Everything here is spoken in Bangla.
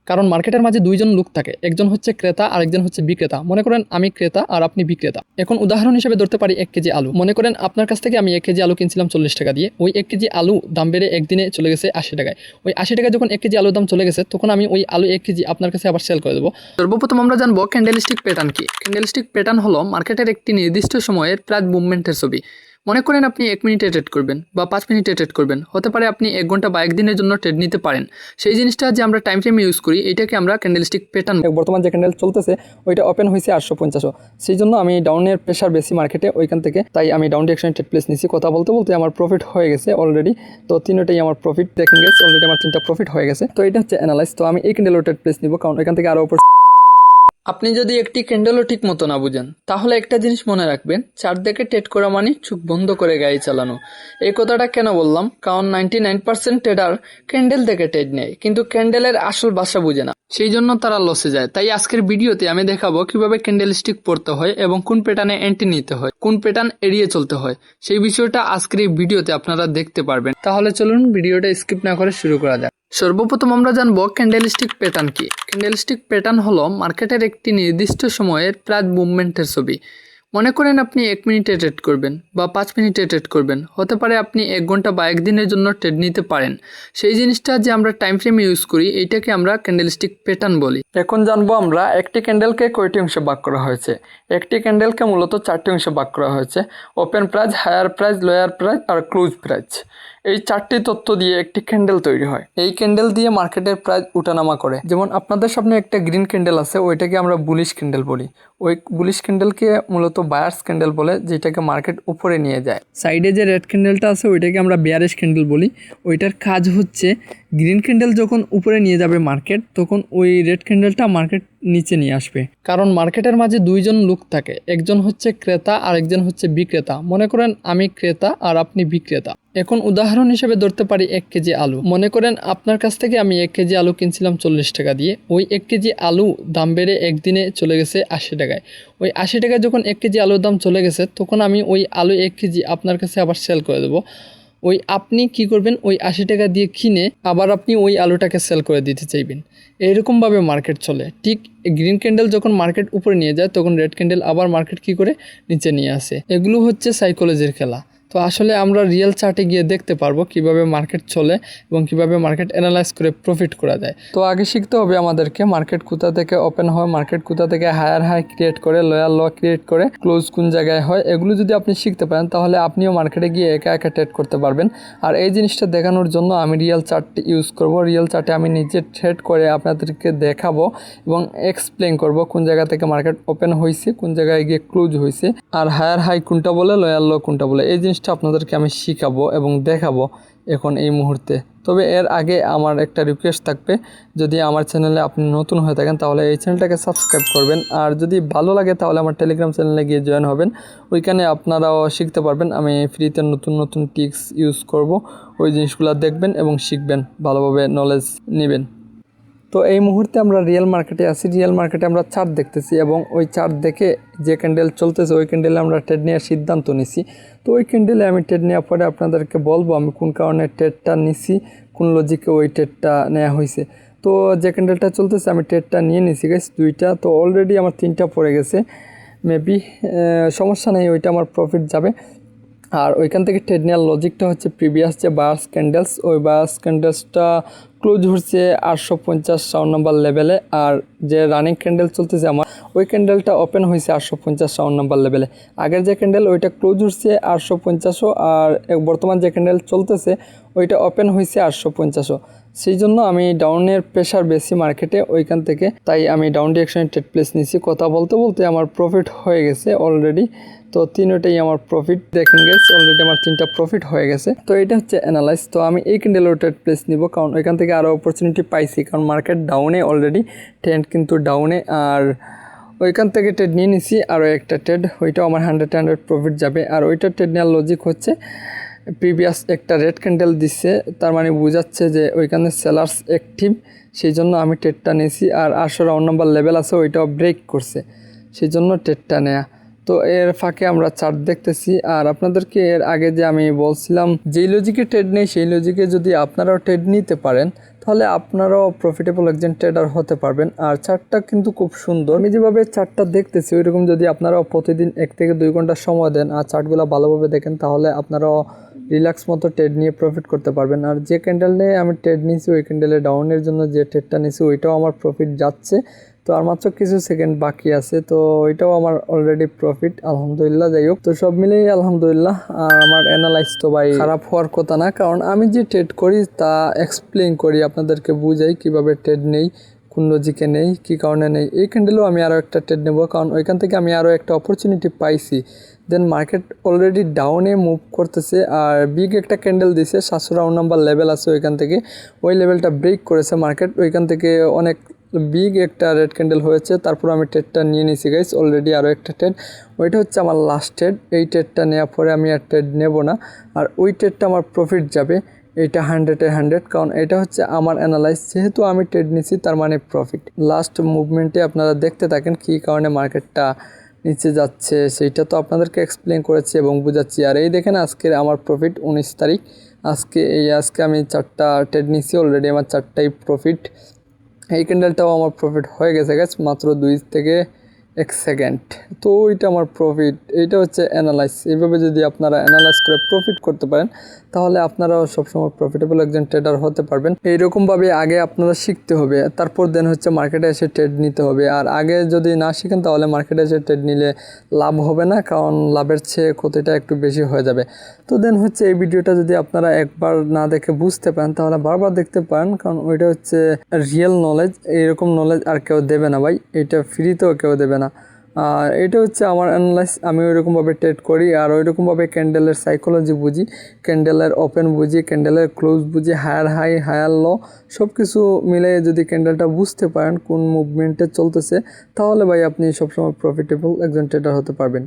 কারণ মার্কেটের মাঝে দুইজন লোক থাকে, একজন হচ্ছে ক্রেতা আর একজন হচ্ছে বিক্রেতা। মনে করেন আমি ক্রেতা আর আপনি বিক্রেতা। এখন উদাহরণ হিসেবে ধরতে পারি 1 কেজি আলু। মনে করেন আপনার কাছ থেকে আমি 1 কেজি আলু কিনছিলাম 40 টাকা দিয়ে। ওই 1 কেজি আলু দাম বেড়ে একদিনে চলে গেছে 80 টাকায়। ওই 80 টাকায় যখন 1 কেজি আলুর দাম চলে গেছে, তখন আমি ওই আলু 1 কেজি আপনার কাছে আবার সেল করে দেবো। সর্বপ্রথম আমরা জানবো ক্যান্ডেলস্টিক প্যাটার্ন কি। ক্যান্ডেলস্টিক প্যাটার্ন হলো মার্কেটের একটি নির্দিষ্ট সময়ের প্রাইস মুভমেন্টের ছবি। মনে করেন আপনি 1 মিনিটে ট্রেড করবেন বা 5 মিনিটে ট্রেড করবেন, হতে পারে আপনি 1 ঘন্টা বা 1 দিনের জন্য ট্রেড নিতে পারেন। সেই জিনিসটা যে আমরা টাইম ফ্রেম ইউজ করি, এটাকে আমরা ক্যান্ডেলস্টিক প্যাটার্ন। বর্তমান যে ক্যান্ডেল চলতেছে ওইটা ওপেন হয়েছে 850, সেই জন্য আমি ডাউনের প্রেশার বেশি মার্কেটে ওইখান থেকে, তাই আমি ডাউন ডিরেকশনে ট্রেড প্লেস নিছি। কথা বলতে বলতে আমার প্রফিট হয়ে গেছে অলরেডি। তো তিনটাই আমার প্রফিট দেখেন গেছে, অলরেডি আমার 3টা প্রফিট হয়ে গেছে। তো এটা হচ্ছে অ্যানালাইজ। তো আমি এই ক্যান্ডেলের ট্রেড প্লেস নিব, কারণ এখান থেকে আরও উপর। আপনি যদি একটি ক্যান্ডেলও ঠিক মতো না বুঝেন, তাহলে একটা জিনিস মনে রাখবেন, চার দিকে ট্রেড করা মানে চোখ বন্ধ করে গাড়ি চালানো। এই কথাটা কেন বললাম? কারণ 99% ট্রেডার ক্যান্ডেল থেকে ট্রেড নেয়, কিন্তু ক্যান্ডেলের আসল ভাষা বুঝে না, সেই জন্য তারা লসে যায়। তাই আজকের ভিডিওতে আমি দেখাবো কিভাবে ক্যান্ডেলস্টিক পড়তে হয় এবং কোন প্যাটার্নে এন্ট্রি নিতে হয়, কোন প্যাটার্ন এড়িয়ে চলতে হয়। সেই বিষয়টা আজকের এই ভিডিওতে আপনারা দেখতে পারবেন। তাহলে চলুন ভিডিওটা স্কিপ না করে শুরু করা যাক। সর্বপ্রথম আমরা জানবো ক্যান্ডেলস্টিক প্যাটার্ন কি। ক্যান্ডেলস্টিক প্যাটার্ন হলো মার্কেটের একটি নির্দিষ্ট সময়ের প্রাইস মুভমেন্টের ছবি। মনে করেন আপনি 1 মিনিটে ট্রেড করবেন বা 5 মিনিটে ট্রেড করবেন, হতে পারে আপনি 1 ঘন্টা বা 1 দিনের জন্য ট্রেড নিতে পারেন। সেই জিনিসটা যে আমরা টাইম ফ্রেম ইউজ করি, এইটাকে আমরা ক্যান্ডেলস্টিক প্যাটার্ন বলি। এখন জানবো আমরা একটি ক্যান্ডেলকে কয়টি অংশে ভাগ করা হয়েছে। একটি ক্যান্ডেলকে মূলত 4টি অংশে ভাগ করা হয়েছে: open price, higher price, lower price আর ক্লোজ প্রাইস। এই 4টি তথ্য দিয়ে একটি ক্যান্ডেল তৈরি হয়। এই ক্যান্ডেল দিয়ে মার্কেটের প্রাইস উঠানামা করে। যেমন আপনাদের সামনে একটা গ্রিন ক্যান্ডেল আছে, ওইটাকে আমরা বুলিশ ক্যান্ডেল বলি। ওই বুলিশ ক্যান্ডেলকে মূলত বায়ার্স ক্যান্ডেল বলে, যেটাকে মার্কেট উপরে নিয়ে যায়। সাইডে যে রেড ক্যান্ডেলটা আছে ওইটাকে আমরা বেয়ারিশ ক্যান্ডেল বলি। ওইটার কাজ হচ্ছে গ্রিন ক্যান্ডেল যখন উপরে নিয়ে যাবে মার্কেট, তখন ওই রেড ক্যান্ডেলটা মার্কেট নিচে নিয়ে আসবে। কারণ মার্কেটের মাঝে দুইজন লোক থাকে, একজন হচ্ছে ক্রেতা আর একজন হচ্ছে বিক্রেতা। মনে করেন আমি ক্রেতা আর আপনি বিক্রেতা। এখন উদাহরণ হিসেবে ধরতে পারি 1 কেজি আলু। মনে করেন আপনার কাছ থেকে আমি 1 কেজি আলু কিনছিলাম 40 টাকা দিয়ে। ওই 1 কেজি আলু দাম বেড়ে একদিনে চলে গেছে 80 টাকায়। ওই 80 টাকায় যখন 1 কেজি আলুর দাম চলে গেছে, তখন আমি ওই আলু 1 কেজি আপনার কাছে আবার সেল করে দেবো। ওই আপনি কি করবেন, ওই 80 টাকা দিয়ে কিনে আবার আপনি ওই আলুটাকে সেল করে দিতে চাইবেন। এইরকমভাবে মার্কেট চলে। ঠিক গ্রিন ক্যান্ডেল যখন মার্কেট উপরে নিয়ে যায়, তখন রেড ক্যান্ডেল আবার মার্কেট কি করে নিচে নিয়ে আসে। এগুলো হচ্ছে সাইকোলজির খেলা। তো আসলে আমরা রিয়েল চার্টে গিয়ে দেখতে পারবো কিভাবে মার্কেট চলে এবং কিভাবে মার্কেট অ্যানালাইজ করে প্রফিট করা যায়। তো আগে শিখতে হবে আমাদেরকে মার্কেট কোথা থেকে ওপেন হয়, মার্কেট কোথা থেকে হায়ার হাই ক্রিয়েট করে, লোয়ার লো ক্রিয়েট করে, ক্লোজ কোন জায়গায় হয়। এগুলো যদি আপনি শিখতে পারেন, তাহলে আপনিও মার্কেটে গিয়ে একা একা ট্রেড করতে পারবেন। আর এই জিনিসটা দেখানোর জন্য আমি রিয়েল চার্ট ইউজ করব। রিয়েল চার্টে আমি নিজে ট্রেড করে আপনাদেরকে দেখাবো এবং এক্সপ্লেন করব কোন জায়গা থেকে মার্কেট ওপেন হয়েছে, কোন জায়গায় গিয়ে ক্লোজ হয়েছে, আর হায়ার হাই কোনটা বলে, লোয়ার লো কোনটা বলে। এই জিনিসটা আপনাদেরকে আমি শিখাবো এবং দেখাবো এখন এই মুহূর্তে। তবে এর আগে আমার একটা রিকোয়েস্ট থাকবে, যদি আমার চ্যানেলে আপনি নতুন হয়ে থাকেন তাহলে এই চ্যানেলটাকে সাবস্ক্রাইব করবেন। আর যদি ভালো লাগে তাহলে আমার টেলিগ্রাম চ্যানেলে গিয়ে জয়েন হবেন। ওইখানে আপনারাও শিখতে পারবেন। আমি ফ্রিতে নতুন নতুন টিক্স ইউজ করব, ওই জিনিসগুলো দেখবেন এবং শিখবেন, ভালোভাবে নলেজ নেবেন। তো এই মুহূর্তে আমরা রিয়েল মার্কেটে আছি। রিয়েল মার্কেটে আমরা চার্ট দেখতেছি এবং ওই চার্ট দেখে যে ক্যান্ডেল চলতেছে ওই ক্যান্ডেলে আমরা ট্রেড নেওয়ার সিদ্ধান্ত নিছি। তো ওই ক্যান্ডেলে আমি ট্রেড নেওয়ার পরে আপনাদেরকে বলবো আমি কোন কারণে ট্রেডটা নিছি, কোন লজিকে ওই ট্রেডটা নেওয়া হয়েছে। তো যে ক্যান্ডেলটা চলতেছে আমি ট্রেডটা নিয়ে নিছি গাইস 2টা। তো অলরেডি আমার 3টা পড়ে গেছে। মেবি সমস্যা নেই, ওইটা আমার প্রফিট যাবে। আর ওইখান থেকে ট্রেড নেওয়ার লজিকটা হচ্ছে প্রিভিয়াস যে বায়ার্স ক্যান্ডেলস, ওই বায়ার্স ক্যান্ডেলসটা ক্লোজ হচ্ছে 850 নাম্বার লেভেলে। আর যে রানিং ক্যান্ডেল চলতেছে আমার, ওই ক্যান্ডেলটা ওপেন হয়েছে 850 নাম্বার লেভেলে। আগের যে ক্যান্ডেল ওইটা ক্লোজ হচ্ছে 850, আর বর্তমান যে ক্যান্ডেল চলতেছে ওইটা ওপেন হয়েছে 850। সেই জন্য আমি ডাউনের প্রেশার বেশি মার্কেটে ওইখান থেকে, তাই আমি ডাউন ডিরেকশনে ট্রেড প্লেস নিয়েছি। কথা বলতে বলতে আমার প্রফিট হয়ে গেছে অলরেডি। তো তিনটাই আমার প্রফিট দেখেন গেছে, অলরেডি আমার 3টা প্রফিট হয়ে গেছে। তো এটা হচ্ছে অ্যানালাইজ। তো আমি এই ক্যান্ডেলের ট্রেড প্লেস নিব, কারণ ওইখান থেকে আরও অপরচুনিটি পাইছি, কারণ মার্কেট ডাউনে অলরেডি, ট্রেন্ড কিন্তু ডাউনে। আর ওইখান থেকে ট্রেড নিয়ে নিছি আরও একটা ট্রেড, ওইটাও আমার 100 প্রফিট যাবে। আর ওইটা ট্রেড নেওয়ার লজিক হচ্ছে প্রিভিয়াস একটা রেড ক্যান্ডেল দিচ্ছে, তার মানে বোঝাচ্ছে যে ওইখানে সেলার্স অ্যাক্টিভ, সেই জন্য আমি ট্রেডটা নিয়েছি। আর 800 নাম্বার লেভেল আছে ওইটাও ব্রেক করছে, সেই জন্য ট্রেডটা নেয়া। তো এর ফাঁকে আমরা চার্ট দেখতেছি, আর আপনাদেরকে এর আগে যে আমি বলছিলাম যেই লজিকে ট্রেড নেই সেই লজিকে যদি আপনারাও ট্রেড নিতে পারেন তাহলে আপনারাও প্রফিটেবল একজন ট্রেডার হতে পারবেন। আর চার্টটা কিন্তু খুব সুন্দর, আমি যেভাবে চার্টটা দেখতেছি ওইরকম যদি আপনারাও প্রতিদিন 1 থেকে 2 ঘন্টা সময় দেন আর চার্টগুলো ভালোভাবে দেখেন তাহলে আপনারাও রিল্যাক্স মতো ট্রেড নিয়ে প্রফিট করতে পারবেন। আর যে ক্যান্ডেল নিয়ে আমি ট্রেড নিয়েছি ওই ক্যান্ডেলে ডাউনের জন্য যে ট্রেডটা নিয়েছি ওইটাও আমার প্রফিট যাচ্ছে। তো আর মাত্র কিছু সেকেন্ড বাকি আছে, তো ওইটাও আমার অলরেডি প্রফিট আলহামদুলিল্লাহ। যাই হোক, তো সব মিলেই আলহামদুলিল্লাহ। আর আমার অ্যানালাইজ তো ভাই খারাপ হওয়ার কথা না, কারণ আমি যে ট্রেড করি তা এক্সপ্লেন করি, আপনাদেরকে বুঝাই কিভাবে ট্রেড নেই, কোন লজিকে নেই, কী কারণে নেই। এই ক্যান্ডেলেও আমি আরও একটা ট্রেড নেব, কারণ ওইখান থেকে আমি আরও একটা অপরচুনিটি পাইছি। দেন মার্কেট অলরেডি ডাউনে মুভ করতেছে আর বিগ একটা ক্যান্ডেল দিছে, 700 রাউন্ড নাম্বার লেভেল আছে ওইখান থেকে, ওই লেভেলটা ব্রেক করেছে মার্কেট, ওইখান থেকে অনেক বিগ একটা রেড ক্যান্ডেল হয়েছে। তারপর আমি ট্রেডটা নিয়ে নিয়েছি গাইস, অলরেডি আরও একটা ট্রেড, ওইটা হচ্ছে আমার লাস্ট ট্রেড। এই ট্রেডটা নেওয়ার পরে আমি আর ট্রেড নেব না, আর ওই ট্রেডটা আমার প্রফিট যাবে। এটা 100-এ 100, কারণ এটা হচ্ছে আমার অ্যানালাইজ, যেহেতু আমি ট্রেড নিছি তার মানে প্রফিট। লাস্ট মুভমেন্টে আপনারা দেখতে থাকেন কী কারণে মার্কেটটা নিচে যাচ্ছে সেইটা তো আপনাদেরকে এক্সপ্লেন করেছি এবং বুঝাচ্ছি। আর এই দেখেন আজকের আমার প্রফিট 19 তারিখ, আজকে আমি 4টা ট্রেড নিছি, অলরেডি আমার 4টাই প্রফিট। এই ক্যান্ডেলটাও আমার প্রফিট হয়ে গেছে গাইস, মাত্র 2 থেকে 1 সেকেন্ড। তো ওইটা আমার প্রফিট, এইটা হচ্ছে অ্যানালাইজ। এইভাবে যদি আপনারা অ্যানালাইজ করে প্রফিট করতে পারেন তাহলে আপনারাও সবসময় প্রফিটেবল একজন ট্রেডার হতে পারবেন। এইরকমভাবে আগে আপনারা শিখতে হবে, তারপর দেন হচ্ছে মার্কেটে এসে ট্রেড নিতে হবে। আর আগে যদি না শিখেন তাহলে মার্কেটে এসে ট্রেড নিলে লাভ হবে না, কারণ লাভের চেয়ে ক্ষতিটা একটু বেশি হয়ে যাবে। তো দেন হচ্ছে এই ভিডিওটা যদি আপনারা একবার না দেখে বুঝতে পারেন তাহলে বারবার দেখতে পারেন, কারণ ওইটা হচ্ছে রিয়েল নলেজ। এইরকম নলেজ আর কেউ দেবে না ভাই, এটা ফ্রিতেও কেউ দেবে না। আর এটা হচ্ছে আমার অ্যানালাইজ, আমি ওইরকমভাবে ট্রেড করি আর ওইরকমভাবে ক্যান্ডেলের সাইকোলজি বুঝি, ক্যান্ডেলের ওপেন বুঝি, ক্যান্ডেলের ক্লোজ বুঝি, হায়ার হাই হায়ার লো সব কিছু মিলে যদি ক্যান্ডেলটা বুঝতে পারেন কোন মুভমেন্টে চলতেছে তাহলে ভাই আপনি সবসময় প্রফিটেবল একজন ট্রেডার হতে পারবেন।